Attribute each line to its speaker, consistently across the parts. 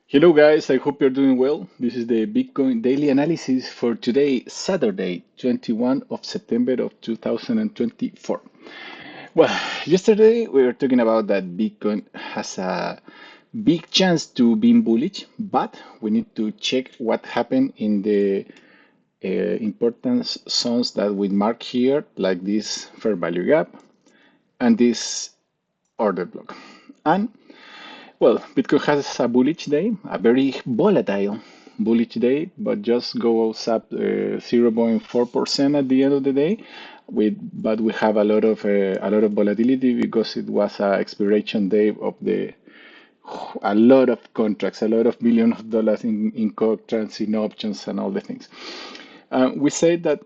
Speaker 1: Hello guys, I hope you're doing well. This is the Bitcoin daily analysis for today, Saturday, 21 of September of 2024. Well, yesterday we were talking about that Bitcoin has a big chance to be bullish, but we need to check what happened in the importance zones that we mark here, like this fair value gap and this order block. And well, Bitcoin has a bullish day, a very volatile bullish day, but just goes up 0.4% at the end of the day. But we have a lot of volatility because it was a expiration day of the a lot of contracts, a lot of billions of dollars in contracts, in options, and all the things. We say that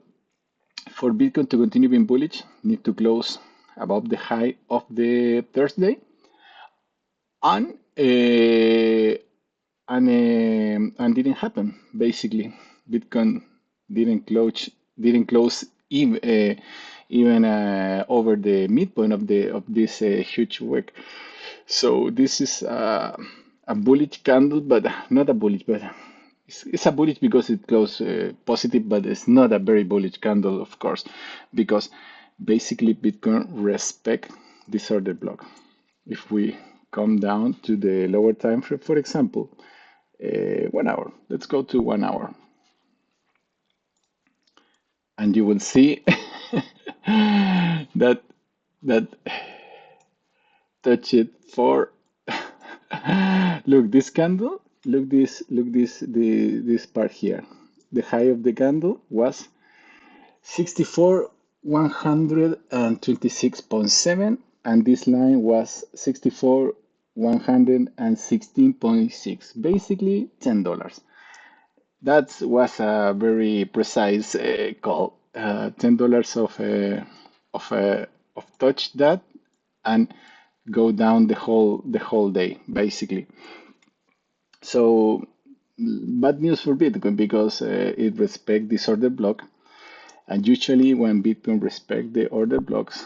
Speaker 1: for Bitcoin to continue being bullish, need to close above the high of the Thursday and and didn't happen. Basically, Bitcoin didn't close even over the midpoint of the of this huge wick. So this is a bullish candle, but not a bullish, but it's a bullish because it closed positive, but it's not a very bullish candle, of course, because basically Bitcoin respect this order block. If we come down to the lower time frame, for example, 1 hour. Let's go to 1 hour. And you will see that that touch it for look this candle, look this part here. The high of the candle was 64 126.7 and this line was 64 116.6, basically $10. That was a very precise call. $10 of touch that and go down the whole day basically. So bad news for Bitcoin because it respects this order block, and usually when Bitcoin respect the order blocks,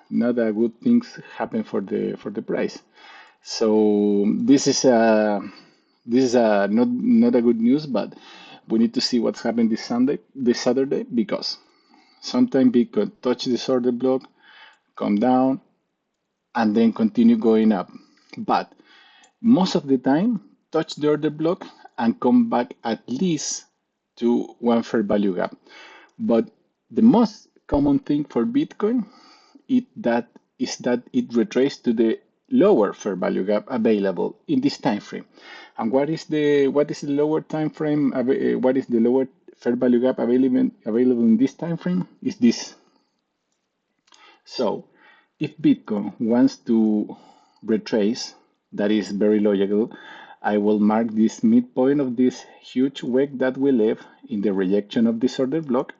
Speaker 1: not a good things happen for the price. So this is not a good news, but we need to see what's happened this Saturday, because sometimes Bitcoin touch this order block, come down, and then continue going up. But most of the time, touch the order block and come back at least to one fair value gap. But the most common thing for Bitcoin is that it retraces to the lower fair value gap available in this time frame. And what is the lower time frame? What is the lower fair value gap available in this time frame? Is this. So if Bitcoin wants to retrace, that is very logical. I will mark this midpoint of this huge wick that we left in the rejection of this order block,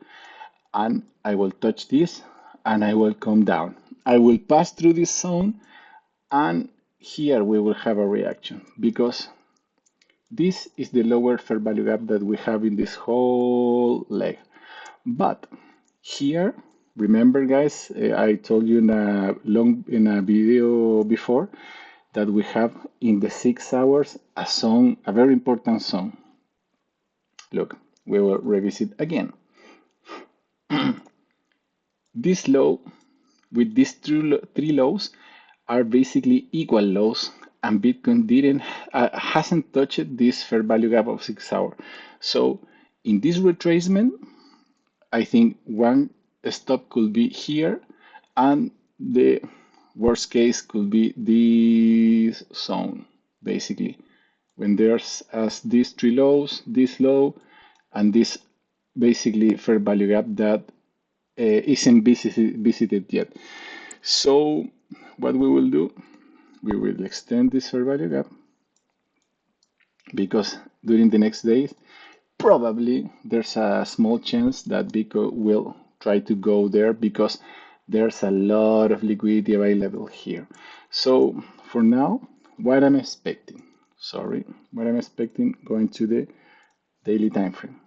Speaker 1: and I will touch this and I will come down. I will pass through this zone, and here we will have a reaction because this is the lower fair value gap that we have in this whole leg. But here, remember guys, I told you in a video before that we have in the 6 hours a zone, a very important zone. Look, we will revisit again. This low with these three lows are basically equal lows, and Bitcoin hasn't touched this fair value gap of 6 hours. So in this retracement, I think one stop could be here, and the worst case could be this zone, basically. When there's as these three lows, this low, and this basically fair value gap that isn't visited yet. So what we will do, we will extend this fair value gap, because during the next days, probably there's a small chance that Bitcoin will try to go there because there's a lot of liquidity available here. So for now, what I'm expecting, going to the daily time frame.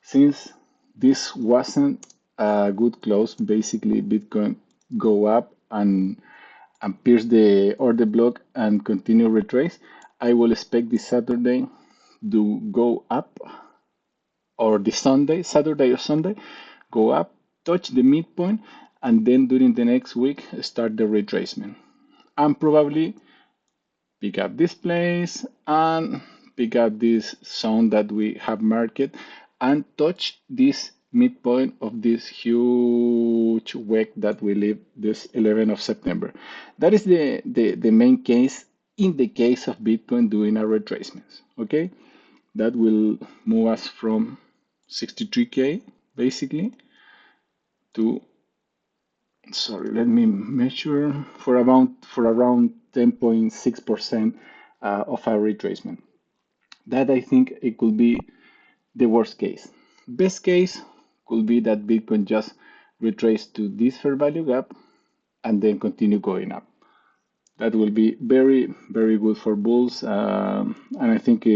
Speaker 1: Since this wasn't a good close, basically Bitcoin go up and pierce the order block and continue retrace. I will expect this Saturday to go up, or the Sunday, Saturday or Sunday, go up, touch the midpoint, and then during the next week start the retracement. And probably pick up this place and pick up this zone that we have marked and touch this midpoint of this huge wick that we leave this 11th of September. That is the main case in the case of Bitcoin doing a retracement. Okay, that will move us from 63K basically to, sorry, let me measure, for around 10.6% of a retracement. That I think it could be the worst case. Best case could be that Bitcoin just retrace to this fair value gap and then continue going up. That will be very, very good for bulls, and I think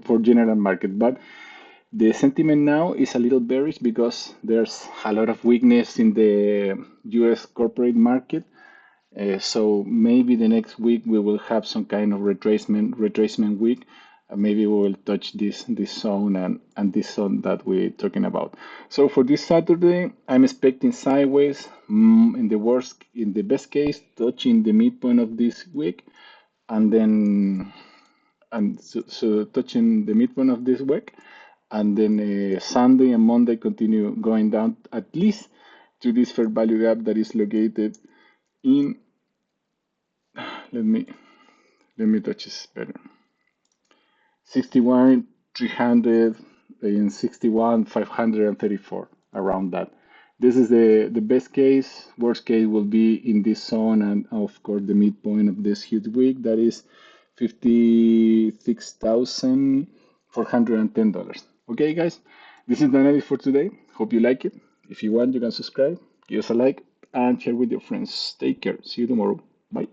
Speaker 1: for general market. But the sentiment now is a little bearish because there's a lot of weakness in the US corporate market. So maybe the next week we will have some kind of retracement week. Maybe we will touch this zone and this zone that we're talking about. So for this Saturday, I'm expecting sideways. In the best case, touching the midpoint of this week, and then so touching the midpoint of this week, and then Sunday and Monday continue going down at least to this fair value gap that is located in, let me touch this better, 61 300 and 61 534, around that. This is the best case. Worst case will be in this zone, and of course the midpoint of this huge week, that is $56,410. Okay, guys, this is the analysis for today. Hope you like it. If you want, you can subscribe, give us a like, and share with your friends. Take care. See you tomorrow. Bye.